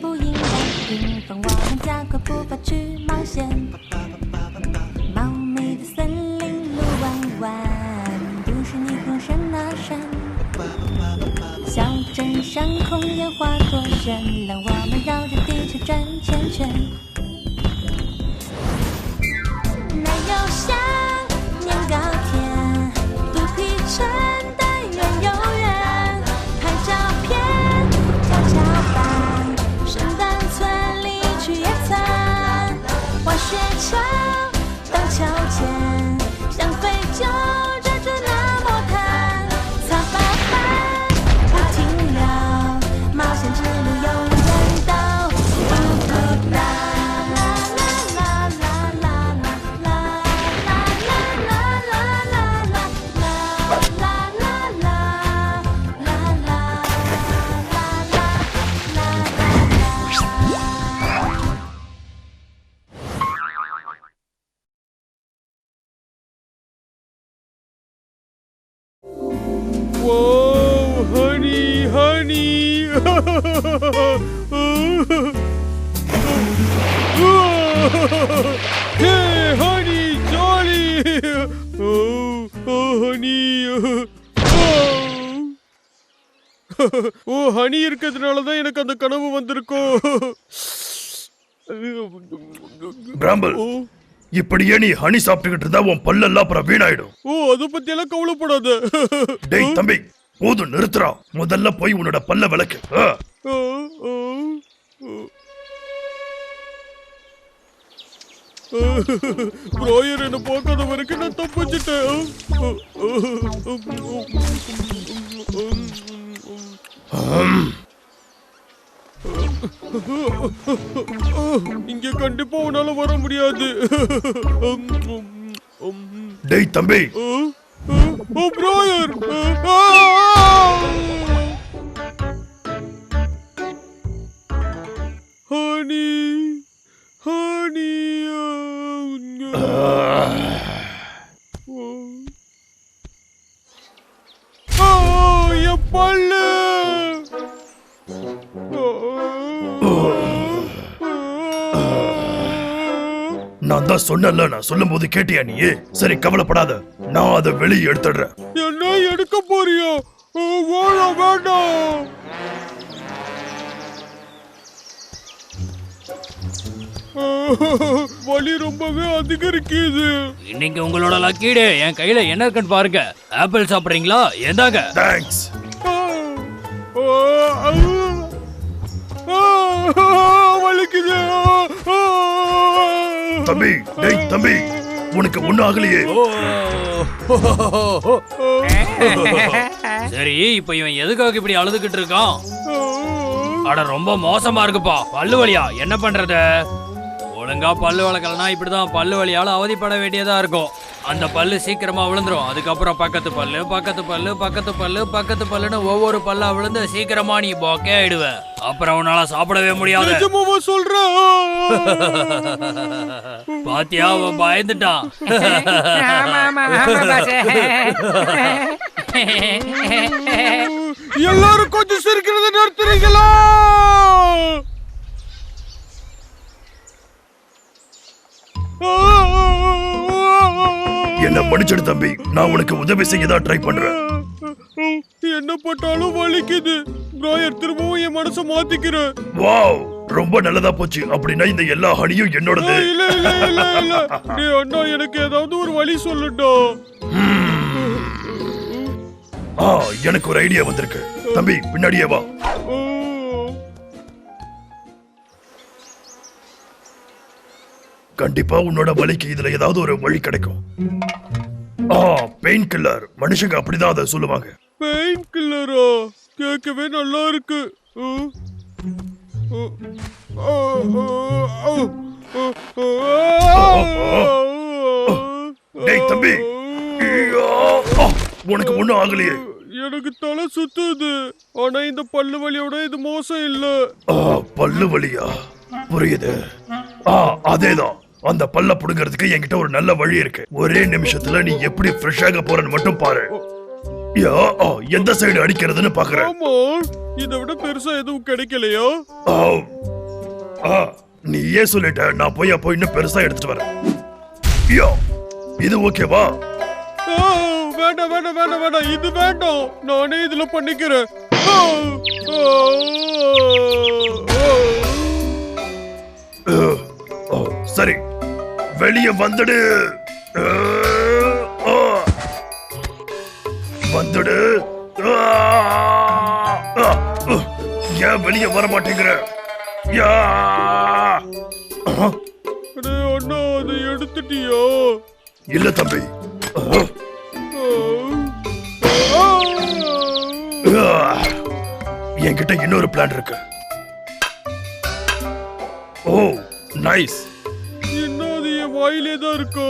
不应该平分，我们加快步伐去冒险。茂密的森林路弯弯，不是霓虹闪啊闪。小镇上空烟花多绚烂，我们绕着地球转圈圈。奶油香，年糕甜，肚皮撑得圆又圆。拍照片，跷跷板，圣诞村里去野餐。滑雪橇，荡秋千，想飞就着着那魔毯。擦把汗，不停留，冒险之路永远都不孤单。Whoa, honey, honey. Hey, honey, jolly. Oh, honey. Honey இருக்கிறதுனால தான் எனக்கு அந்த கனவு வந்திருக்கும். பிராம்பல், இப்படியே நீ ஹனி சாப்பிட்டுக்கிட்டு இருந்தா உன் பல்லெல்லாம் அப்புறம் வீணாயிடும். அதை பத்தி எல்லாம் கவலைப்படாத. டேய் தம்பி, போதும் நிறுத்துறா. முதல்ல போய் உன்னோட பல்ல விளக்கு. ப்ராயர் என்ன பார்க்காத வரைக்கும் நான் தப்பிச்சிட்டேன். இங்க கண்டிப்பா உன்னால வர முடியாது. டேய் தம்பி, ப்ராயர், ஹனி ஹனி என் பல்லு. நான் தான் சொன்னல, நான் சொல்லும் போது கேட்டியா நீ? சரி கவலைப்படாத, நான் அதை வெளியே எடுத்துடுறேன். என்ன எடுக்க போறியா? வேண்டாம். வலி ரொம்பவே அதிகரிக்குது. இன்னைக்கு உங்களோட லக்கீடு என் கையில என்ன இருக்குன்னு பாருங்க. ஆப்பிள் சாப்பிடுறீங்களா? எந்தாங்க. தேங்க்ஸ். வலிக்குது. தம்பி, டேய் தம்பி, உனக்கு ஒண்ணும் ஆகலையே? சரி, இப்ப இவன் எதுக்காக இப்படி அழுதுகிட்டு இருக்கான்? அட ரொம்ப மோசமா இருக்குப்பா. பல்லு வலியா? என்ன பண்றது? ஒழுங்கா பல்லு வளர்க்கலனா இப்படிதான் பல்லு வலியால அவதிப்பட வேண்டியதா இருக்கும். அந்த பல்லு சீக்கிரமா விழுந்துரும். அதுக்கப்புறம் பக்கத்து பல்லு பக்கத்து பல்லு பக்கத்து பல்லு பக்கத்து பல்லுன்னு ஒவ்வொரு பல்லா விழுந்து சீக்கிரமா நீ பொக்கே ஆயிடுவ. அப்புறம் உன்னால சாப்பிடவே முடியாது. சொல்றேன். பாத்தியா, அவன் பயந்துட்டான். எல்லாரும் கொஞ்சம் சிரிக்கிறத நிறுத்துறீங்களா? என்ன மன்னிச்சிடு தம்பி, நான் உனக்கு உதவி செய்ய தான் ட்ரை பண்றேன். என்ன பட்டாலும் வலிக்குது. ப்ராயர், திரும்பவும் என் மனசை மாத்திக்கிறேன். வாவ், ரொம்ப நல்லதா போச்சு. அப்படின்னா இந்த எல்லா ஹனியும் என்னோடது. இல்ல இல்ல இல்ல இல்ல. டேய் அண்ணா, எனக்கு ஏதாவது ஒரு வழி சொல்லுடா. எனக்கு ஒரு ஐடியா வந்திருக்கு. தம்பி பின்னாடியே வா. கண்டிப்பா உன்னோட வலிக்கு இதுல ஏதாவது ஒரு வழி கிடைக்கும். Pain killer. மனுஷங்க அப்படிதான் அதை சொல்லுவாங்க. பெயின் கில்லரா? கேட்கவே நல்லா இருக்கு. டேய் தம்பி, உனக்கு ஒண்ணும் ஆகலையே? எனக்கு தலை சுத்துது. ஆனா இந்த பல்லு வலியோட இது மோசம் இல்ல. பல்லு வலியா? புரியுது. அதேதான். அந்த பல்ல புடுங்கிறதுக்கு என்கிட்ட ஒரு நல்ல வழி இருக்கு. ஒரே நிமிஷத்துல நீ எப்படி ஃப்ரெஷ் ஆக போறன்னு மட்டும் பாரு. எந்த சைடு அடிக்கிறதுன்னு பாக்குறேன். இதை விட பெருசா எதுவும் கிடைக்கலையோ? ஆ, ஆ, நீயே சொல்லிட்ட. நான் போய் அப்போ இன்னும் பெருசா எடுத்துட்டு வரேன். யோ, இது ஓகேவா? வேண்டாம் வேண்டாம் வேண்டாம் வேண்டாம், இது வேண்டாம். நானே இதுல பண்ணிக்கிறேன். ஆ, ஆ, ஆ. ஓ, சரி, வெளியே வந்துடு. ஆ, வந்துடு. ஆ, ஆ, ஏன் வெளியே வர மாட்டேங்கிற? யா! அடே அண்ணா, அதை எடுத்துட்டியோ? இல்ல தம்பி. என்கிட்ட இன்னொரு பிளான் இருக்கு. ஓ, நைஸ். இன்னும் அது என் வாயிலே தான் இருக்கோ?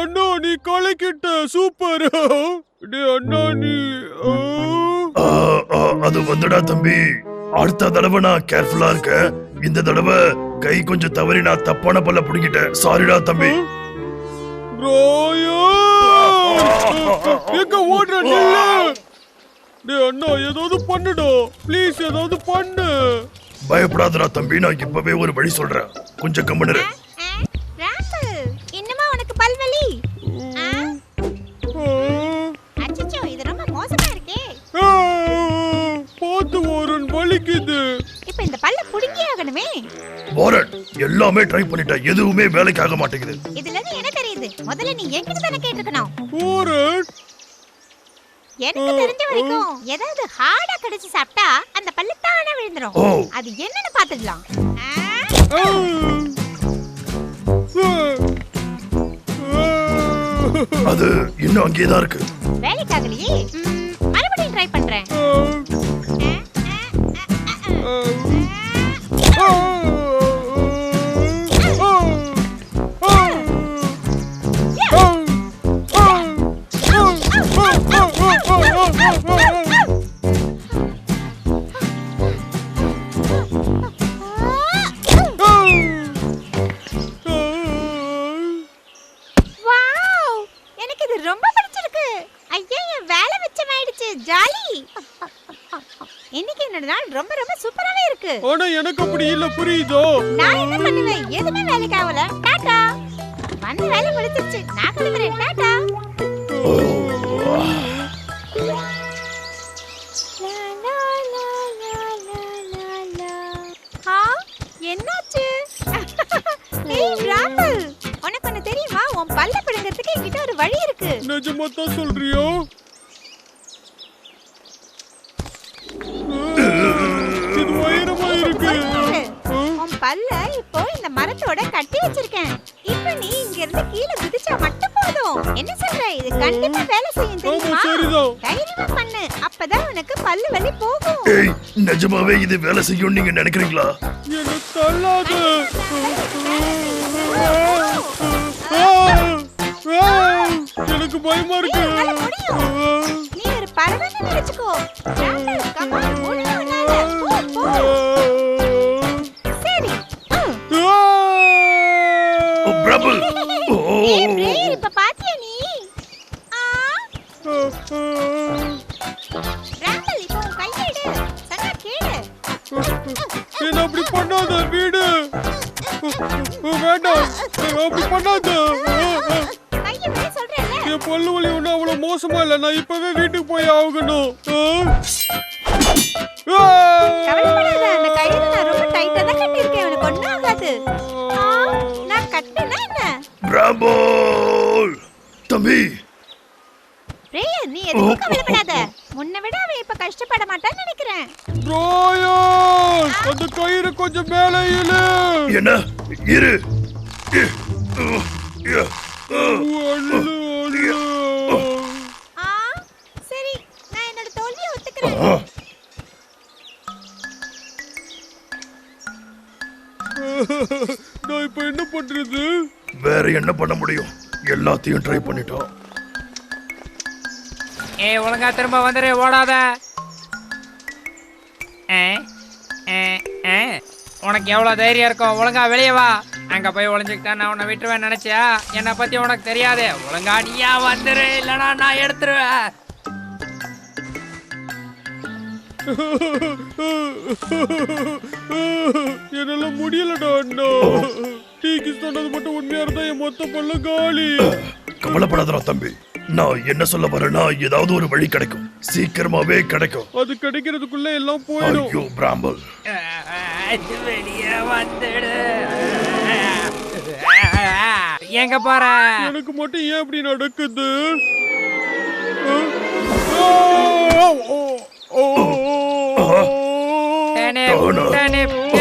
அண்ணா, நீ கலக்கிட்ட. சூப்பர். அண்ணா நீ அது வந்துடா தம்பி. அடுத்த தடவை நான் கேர்ஃபுல்லா இருக்கேன். இந்த தடவை கை கொஞ்சம் தவறி நான் தப்பான பல்ல புடிங்கிட்டேன். சாரிடா தம்பி. எங்க ஓடுற? நில்லு. டேய் அண்ணா, ஏதாவது பண்ணுடா ப்ளீஸ், ஏதாவது பண்ணு. பயப்படாதடா தம்பி, நான் இப்பவே ஒரு வழி சொல்றேன். கொஞ்சம் கம்முனு. இன்னுமா உனக்கு பல்வலி? அச்சச்சோ, இது ரொம்ப மோசமா இருக்கே. போத்து ஓரன் வலிக்குது. இப்போ இந்த பல்ல புடுங்கி ஆகணுமே. வாரன், எல்லாமே ட்ரை பண்ணிட்டேன், எதுவுமே வேலைக்கு ஆக மாட்டேங்குது. இதுல இருந்து என்ன தெரியுது? முதல்ல நீ என்கிட்ட தானே கேட்டிருக்கணும். ஓரன், எனக்கு தெரிஞ்ச வரைக்கும் ஏதாவது ஹார்டா கடிச்சு சாப்பிட்டா அந்த பல்லு தானா விழுந்துரும். ஓ. அது என்னன்னு பாத்துடலாம். அது இன்னும் அங்கேதான் இருக்கு. வேலைக்காகலையே. மறுபடியும் ட்ரை பண்றேன். ரொம்ப பிடிச்சிருக்கு. ஐயா, என் வேலை மிச்சமாயிடுச்சு. ஜாலி. இன்னைக்கு என்னோட நாள் ரொம்ப ரொம்ப சூப்பராவே இருக்கு. ஆனா எனக்கு அப்படி இல்ல, புரியுதோ? நான் என்ன பண்ணுவேன்? எதுவுமே வேலைக்கு ஆகல. டாடா. வந்து வேலை முடிச்சிருச்சு. நான் கிளம்புறேன். டாடா. என்னாச்சு? ஏய் ராமல், உனக்கு ஒண்ணு தெரியுமா? உன் பல்ல பிடுங்கிறதுக்கு என்கிட்ட ஒரு வழி இருக்கு. நிஜமா தான் சொல்றியோ? இது உயரமா இருக்கு. உன் பல்ல இப்போ இந்த மரத்தோட கட்டி வச்சிருக்கேன். இப்போ நீ இங்க இருந்து கீழே குதிச்சா மட்டும் போதும். என்ன சொல்ற? இது கண்டிப்பா வேலை செய்யும் தெரியுமா? சரிதான். தைரியமா பண்ணு. அப்பதான் உனக்கு பல்லு வலி போகும். ஏய், நிஜமாவே இது வேலை செய்யும் நீங்க நினைக்கிறீங்களா? என்ன தள்ளாத. எனக்கு பயமா இருக்கு. நீ ஒரு பறவைன்னு நினைச்சுக்கோ. கம் ஆன், முடியும் உன்னால. போ. சரி. பிரபு. ஏய் பிரேயர், இப்ப பாத்தியா நீ? ராமல், இப்போ உன் கையை எடு. சொன்னா கேளு. என்ன அப்படி பண்ணாத, வீடு. வேண்டாம், அப்படி பண்ணாத. கையை விட சொல்றேன்ல. என் பல்லு வலி ஒன்றும் அவ்வளோ மோசமா இல்லை. நான் இப்பவே வீட்டுக்கு போய் ஆகணும். கவலைப்படாத, அந்த கயிறு நான் ரொம்ப டைட்டா தான் கட்டியிருக்கேன். உனக்கு ஒண்ணும் ஆகாது. நான் கட்டுனா என்ன? பிரபு தம்பி. பிரேயர், நீ எதுவும் கவலைப்படாத. முன்ன விட அவன் இப்ப கஷ்டப்பட மாட்டான்னு நினைக்கிறேன். ராயல், அந்த கயிறு கொஞ்சம் மேலே இழு. என்ன? இரு. சரி, நான் என்னோட தோல்வியை ஒத்துக்கிறேன். நான் இப்ப என்ன பண்றது? வேற என்ன பண்ண முடியும்? எல்லாத்தையும் ட்ரை பண்ணிட்டோம். ஏய், ஒழுங்கா திரும்ப வந்துரு, ஓடாத. உனக்கு எவ்வளவு தைரியம் இருக்கும்? ஒழுங்கா வெளியே வா. அங்க போய் ஒளிஞ்சுக்கிட்டா நான் உன்னை விட்டுருவேன் நினைச்சியா? என்னை பத்தி உனக்கு தெரியாது. ஒழுங்கா நீயா வந்துரு, இல்லனா நான் எடுத்துருவேன். என்னால முடியலடா அண்ணா. டீக்கு சொன்னது மட்டும் உண்மையா இருந்தா என் மொத்த பல்ல காலி. கவலைப்படாதடா தம்பி. நான் என்ன சொல்ல வரேன்னா ஏதாவது ஒரு வழி கிடைக்கும், சீக்கிரமாவே கிடைக்கும். அது கிடைக்கிறதுக்குள்ள எல்லாம் போயிடும். ஐயோ பிராம்பல், வெளியே வந்துடு. எங்க போற? எனக்கு மட்டும் ஏன் இப்படி நடக்குது?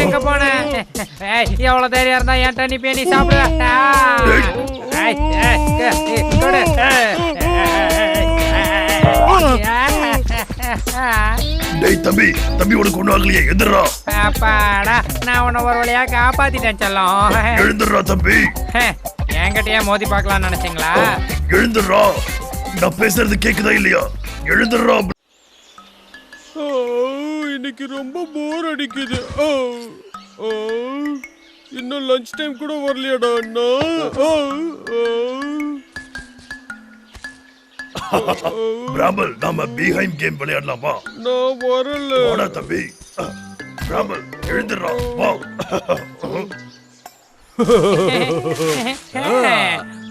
எங்க போன? எவ்வளவு தைரியம் இருந்தா என் டனி பேனி சாப்பிடுவ? டேய் தம்பி, தம்பி உனக்கு ஒண்ணு ஆகலையே, எந்திரா. அப்பாடா, நான் உன்னை ஒரு வழியா காப்பாத்திட்டேன் செல்லம். எழுந்துடுறா தம்பி. என்கிட்டயே மோதி பார்க்கலாம்னு நினைச்சீங்களா? எழுந்துடுறா. நான் பேசுறது கேக்குதா இல்லையா? எழுந்துடுறா. இன்னைக்கு ரொம்ப போர் அடிக்குது. இன்னும் லஞ்ச் டைம் கூட வரலையாடா அண்ணா? பிராம்பல், நாம பீஹைம் கேம் விளையாடலாமா? நான் வரல. வாடா தம்பி. பிராம்பல் எழுந்துடுறா, வா.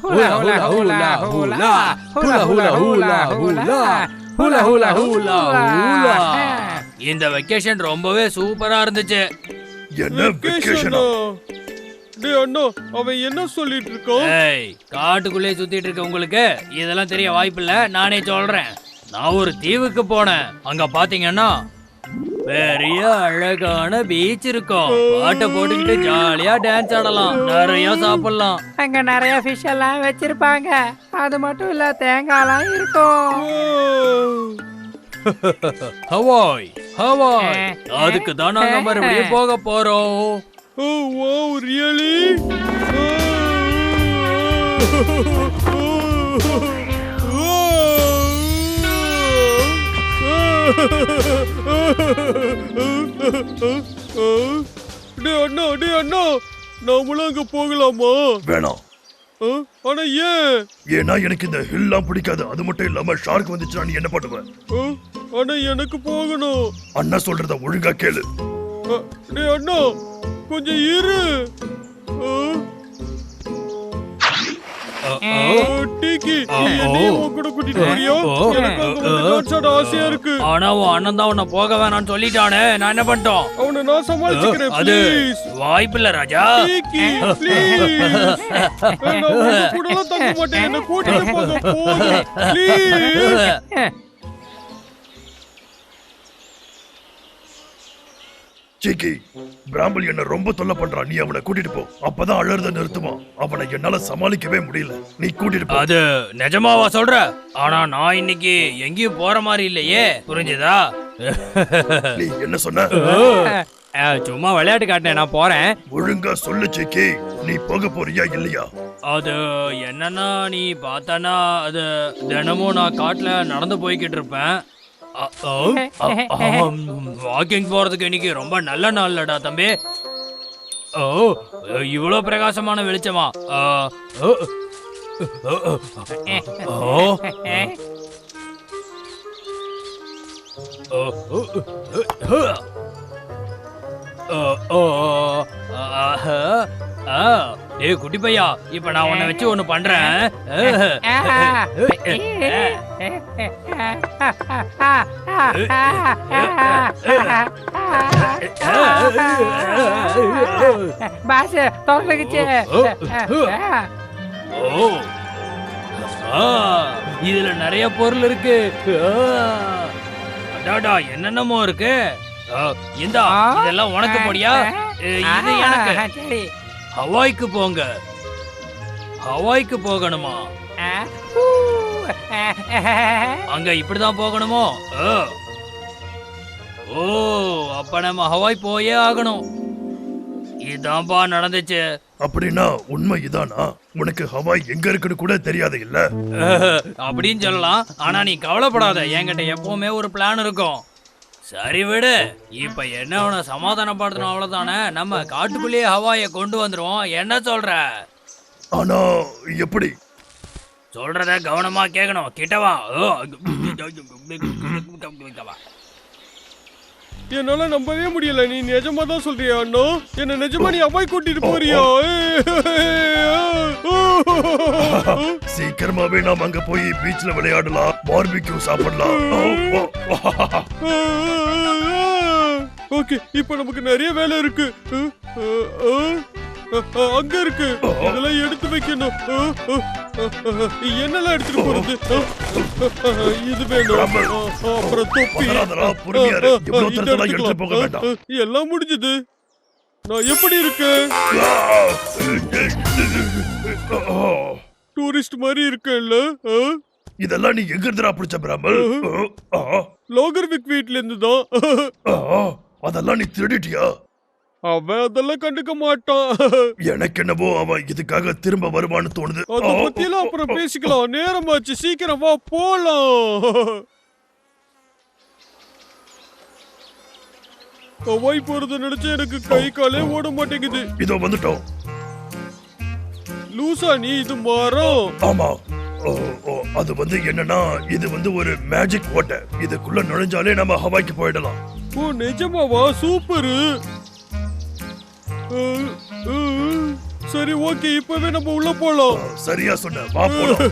ஹூலா ஹூலா ஹூலா ஹூலா ஹூலா ஹூலா ஹூலா ஹூலா ஹூலா ஹூலா ஹூலா. இந்த வெக்கேஷன் ரொம்பவே சூப்பரா இருந்துச்சு. என்ன வெக்கேஷனா? டேய் அண்ணா, அவன் என்ன சொல்லிட்டு இருக்கான்? ஏய், காட்டுக்குள்ளே சுத்திட்டு இருக்க உங்களுக்கு இதெல்லாம் தெரிய வாய்ப்பில்ல. நானே சொல்றேன். நான் ஒரு தீவுக்கு போனேன். அங்க பாத்தீங்கன்னா பெரிய அழகான பீச் இருக்கும். பாட்டை போட்டுக்கிட்டு ஜாலியா டான்ஸ் ஆடலாம், நிறைய சாப்பிடலாம். அங்க நிறைய ஃபிஷ் எல்லாம் வச்சிருப்பாங்க. அது மட்டும் இல்ல, தேங்காய்லாம் இருக்கும். ஹவாய் ஹவாய், அதுக்கு தான் நாங்க மறுபடியும் போக போறோம். Oh wow, really? டேய் அண்ணா, நாமளும் அங்க போகலாமா? வேணாம். ஆனா ஏன்? ஏன்னா எனக்கு இந்த ஹில்லாம் பிடிக்காது. அது மட்டும் இல்லாம ஷார்க் வந்துச்சுன்னா நீ என்ன பண்ணுவ? ஆனா எனக்கு போகணும். அண்ணா சொல்றத ஒழுங்கா கேளு. டேய் அண்ணா, கொஞ்சம் இரு. டீக்கி, என்னையும் உன் கூட கூட்டிட்டு போறியா? எனக்கு அங்க வந்து டான்ஸ் ஆட ஆசையா இருக்கு. ஆனா உன் அண்ணன் தான் உன்னை போக வேணாம்னு சொல்லிட்டானே, நான் என்ன பண்ணிட்டோம்? அவனை நான் சமாளிச்சுக்கிறேன். அது ப்ளீஸ் வாய்ப்பில்ல ராஜா. டீக்கி, ப்ளீஸ். நான் உங்க கூடலாம் தங்க மாட்டேன். என்ன கூட்டிட்டு போங்க, போங்க ப்ளீஸ். சீக்கி, பிராம்பல் என்ன ரொம்ப தொல்லை பண்றான். நீ அவனை கூட்டிட்டு போ, அப்பதான் அழறத நிறுத்துமா. அவனை என்னால சமாளிக்கவே முடியல. நீ கூட்டிட்டு போ. அது நிஜமாவா சொல்ற? ஆனா நான் இன்னைக்கு எங்கேயும் போற மாதிரி இல்லையே, புரிஞ்சுதா? நீ என்ன சொன்ன? சும்மா விளையாட்டு காட்டினேன், நான் போறேன். ஒழுங்கா சொல்லு சீக்கி, நீ போக போறியா இல்லையா? அது என்னன்னா, நீ பார்த்தானா அது தினமும் நான் காட்டுல நடந்து போய்கிட்டு இருப்பேன். வாக்கிங் போறதுக்கு இன்னைக்கு ரொம்ப நல்ல நாள்லடா தம்பி. ஓ, இவ்வளவு பிரகாசமான வெளிச்சமா? ஏய் குட்டி பையா, இப்ப நான் உன்னை வச்சு ஒண்ணு பண்றேன். பாஸ் தோக்கடிச்சு. ஓ, இதுல நிறைய பொருள் இருக்கு. அடாடா, என்னென்னமோ இருக்கு. இந்தா, இதெல்லாம் உனக்கு போடியா, இது எனக்கு. சரி, ஹவாய்க்கு போங்க. ஹவாய்க்கு போகணுமா? அங்க இப்படிதான் போகணுமோ? ஓ, அப்ப நம்ம ஹவாய் போயே ஆகணும். இதான்பா நடந்துச்சு. அப்படின்னா உண்மை இதானா? உனக்கு ஹவாய் எங்க இருக்குன்னு கூட தெரியாது இல்ல? அப்படின்னு சொல்லலாம். ஆனா நீ கவலைப்படாத, என்கிட்ட எப்பவுமே ஒரு பிளான் இருக்கும். சரி விடு. இப்ப என்ன உன சமாதானப்படுத்தணும் அவ்வளவுதானே. நம்ம காட்டுக்குள்ளேயே ஹவாயை கொண்டு வந்துருவோம். என்ன சொல்ற? ஆனா எப்படி? சொல்றத கவனமா கேட்கணும். கிட்டவா. என்னால நம்பவே முடியல. நீ நிஜமா தான் சொல்றியா அண்ணா? என்ன நிஜமா நீ அவாய் கூட்டிட்டு போறியா? சீக்கிரமாவே நாம் அங்க போய் பீச்ல விளையாடலாம், பார்பிக்யூ சாப்பிடலாம். ஓகே, இப்போ நமக்கு நிறைய வேலை இருக்கு. அங்க இருக்கு, இதெல்லாம் எடுத்து வைக்கணும். என்னெல்லாம் எடுத்துட்டு போறது? இது வேணும், அப்புறம் தொப்பி. எல்லாம் முடிஞ்சது. நான் எப்படி இருக்கு? டூரிஸ்ட் மாதிரி இருக்கேன்ல? இதெல்லாம் நீ எங்க இருந்துடா பிடிச்ச பிராமல்? லோகர்விக் வீட்ல இருந்து தான். அதெல்லாம் நீ திருடிட்டியா? அவன் அதெல்லாம் கண்டுக்க மாட்டான். எனக்கு என்னவோ அவன் இதுக்காக திரும்ப வருவான்னு தோணுது. அத பத்தியெல்லாம் அப்புறம் பேசிக்கலாம். நேரமாச்சு, சீக்கிரம் வா போலாம். அவாய் போறது நினைச்சு எனக்கு கை காலே ஓட மாட்டேங்குது. இதோ வந்துட்டோம். லூசா நீ, இது மரம். ஆமா, அது வந்து என்னன்னா, இது வந்து ஒரு மேஜிக் ஓட்டை. இதுக்குள்ள நுழைஞ்சாலே நம்ம ஹவாய்க்கு போயிடலாம். ஓ நிஜமாவா? சூப்பரு. சரி ஓகே, இப்பவே நம்ம உள்ள போலாம். சரியா சொன்ன, வா போலாம்.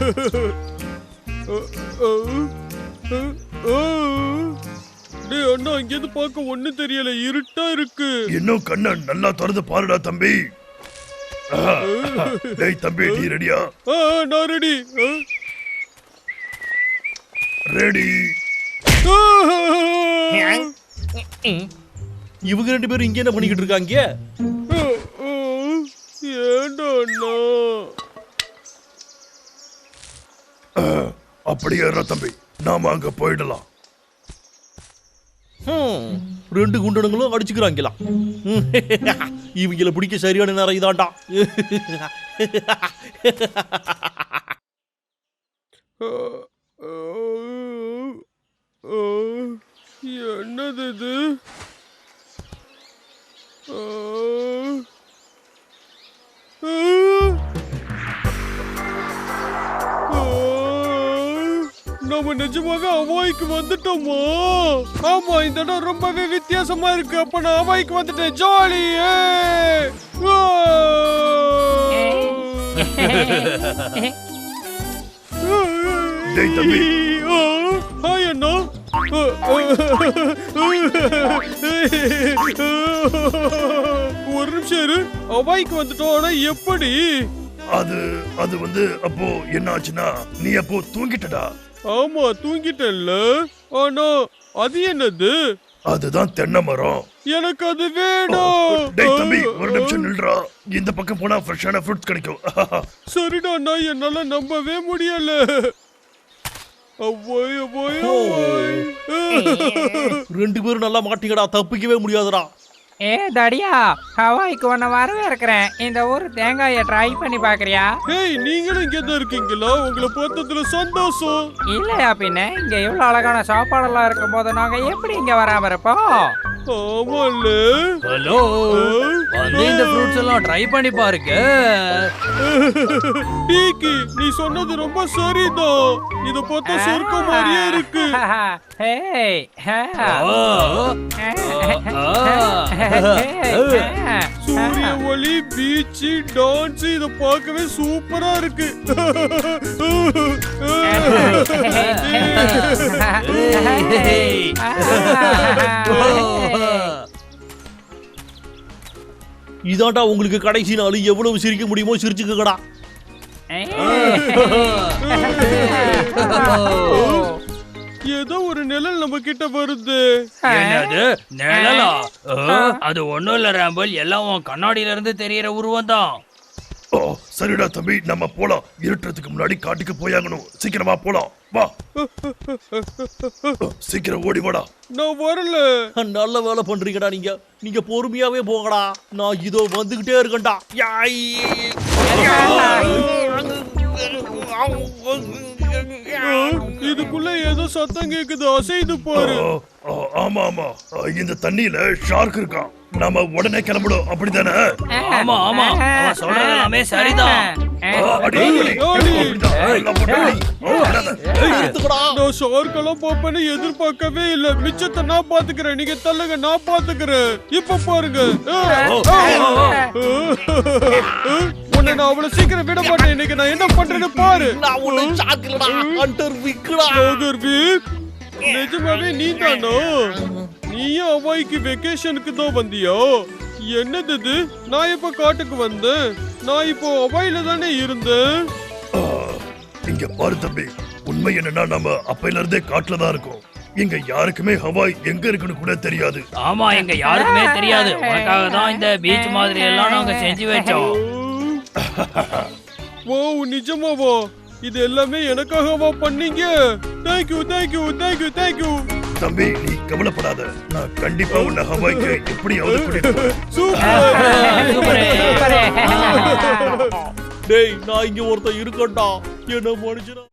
டேய் அண்ணா, இங்கேருந்து பார்க்க ஒண்ணும் தெரியல, இருட்டா இருக்கு. இன்னும் கண்ண நல்லா திறந்து பாருடா தம்பி. டேய் தம்பி, நீ ரெடியா? நான் ரெடி. ரெடி. இவங்க ரெண்டு பேரும் இங்க என்ன பண்ணிக்கிட்டு இருக்காங்க? ஏண்டா அண்ணா? அப்படியே தம்பி, நாம அங்க போயிடலாம். ரெண்டு குண்டனுங்களும் அடிச்சுக்கிறாங்களா? இவங்களை பிடிக்க சரியான நேரம் இதாண்டா. என்னது இது? நம்ம நிஜமாவே அவாய்க்கு வந்துட்டோமா? ஆமா, இந்த இடம் ரொம்பவே வித்தியாசமா இருக்கு. அப்ப நான் அவாய்க்கு வந்துட்டேன். ஜாலி. டேய் தம்பி. ஹாய் அண்ணா. ஒரு நிமிஷம் இரு. அவாய்க்கு வந்துட்டோம். ஆனா எப்படி? அது வந்து அப்போ என்ன ஆச்சுன்னா, நீ அப்போ தூங்கிட்டடா. ஆமா, தூங்கிட்டேன்ல. ஆனா அது என்னது? அதுதான் தென்னை மரம். எனக்கு அது வேணும். டேய் தம்பி, ஒரு நிமிஷம் நில்றா. இந்த பக்கம் போனா ஃப்ரெஷ்ஷான ஃப்ரூட்ஸ் கிடைக்கும். சரிடா அண்ணா, என்னால நம்பவே முடியல. ரெண்டு பேரும் நல்லா மாட்டீங்கடா, தப்பிக்கவே முடியாதுடா. ஏ தடியா, ஹவாய்க்கு ஒன்ன வரவேற்கிறேன். இந்த ஊர் தேங்காயை ட்ரை பண்ணி பாக்குறியா? ஏய், நீங்களும் இங்க தான் இருக்கீங்களா? உங்களை பார்த்ததுல சந்தோஷம். இல்லையா பின்ன, இங்க இவ்வளவு அழகான சாப்பாடெல்லாம் இருக்கும் போது நாங்க எப்படி இங்க வராம இருப்போம்? ஆமால. ஹலோ, வந்து இந்த ஃப்ரூட்ஸ் எல்லாம் ட்ரை பண்ணி பாருங்க. டீக்கி, நீ சொன்னது ரொம்ப சரிதான். இத பார்த்தா சொர்க்கம் மாதிரியே இருக்கு. ஹேய், சூரிய ஒளி, பீச், டான்ஸ், இத பார்க்கவே சூப்பரா இருக்கு. இதாண்டா உங்களுக்கு கடைசி நாள். எவ்வளவு சிரிக்க முடியுமோ சிரிச்சுக்கடா. ஏதோ ஒரு நிழல் நம்ம கிட்ட வருது. என்னது நிழலா? அது ஒண்ணும் இல்ல ராம்பல், எல்லாம் உன் கண்ணாடியில இருந்து தெரியற உருவம் தான். சரிடா தம்பி, நம்ம போலாம். இருட்டுறதுக்கு முன்னாடி காட்டுக்கு போயாகணும். சீக்கிரமா போலாம், வா. சீக்கிரம் ஓடி வாடா. நான் வரல. நல்ல வேலை பண்றீங்கடா நீங்க. நீங்க பொறுமையாவே போங்கடா. நான் இதோ வந்துகிட்டே இருக்கேன்டா. இதுக்குள்ள ஏதோ சத்தம் கேக்குது, அசைது பாரு. ஆமா ஆமா, இந்த தண்ணியில ஷார்க் இருக்கான். நாம உடனே கிளம்பணும், அப்படித்தானே? ஆமா ஆமா, அவன் சொல்றது எல்லாமே சரிதான். அடி, அடி. அப்படிதான், எல்லாம் போட்டு அடி. விடாத. நான் ஷார்க் எல்லாம் பாப்பேன்னு எதிர்பார்க்கவே இல்ல. மிச்சத்தை நான் பாத்துக்கிறேன், நீங்க தள்ளுங்க, நான் பாத்துக்கிறேன். இப்ப பாருங்க. உன்னை நான் அவ்வளவு சீக்கிரம் விட மாட்டேன். இன்னைக்கு நான் என்ன பண்றேன்னு பாரு. நான் உன்னை சாக்கலடா, ஹண்டர் விக்டா. நிஜமாவே நீ தானோ? நீயும் அவாய்க்கு வெக்கேஷனுக்கு தான் வந்தியா? என்னது இது? நான் இப்ப காட்டுக்கு வந்தேன். நான் இப்போ அவாயில தானே இருந்தேன். இங்க பாரு தம்பி, உண்மை என்னன்னா நம்ம அப்பையில இருந்தே காட்டுல தான் இருக்கோம். எங்க யாருக்குமே ஹவாய் எங்க இருக்குன்னு கூட தெரியாது. ஆமா, எங்க யாருக்குமே தெரியாது. உனக்காக தான் இந்த பீச் மாதிரி எல்லாம் நாங்க செஞ்சு வச்சோம். ஓ, நிஜமாவா? இது எல்லாமே எனக்காகவா பண்ணீங்க? Thank you thank you thank you thank you. தம்பி நீ கவலைப்படாத, நான் கண்டிப்பா உன்னை ஹவாய்க்கு எப்படியாவது கூட்டிட்டு போறேன். சூப்பர். டேய், நான் இங்க ஒருத்தன் இருக்கட்டா, என்ன மனுஷனா?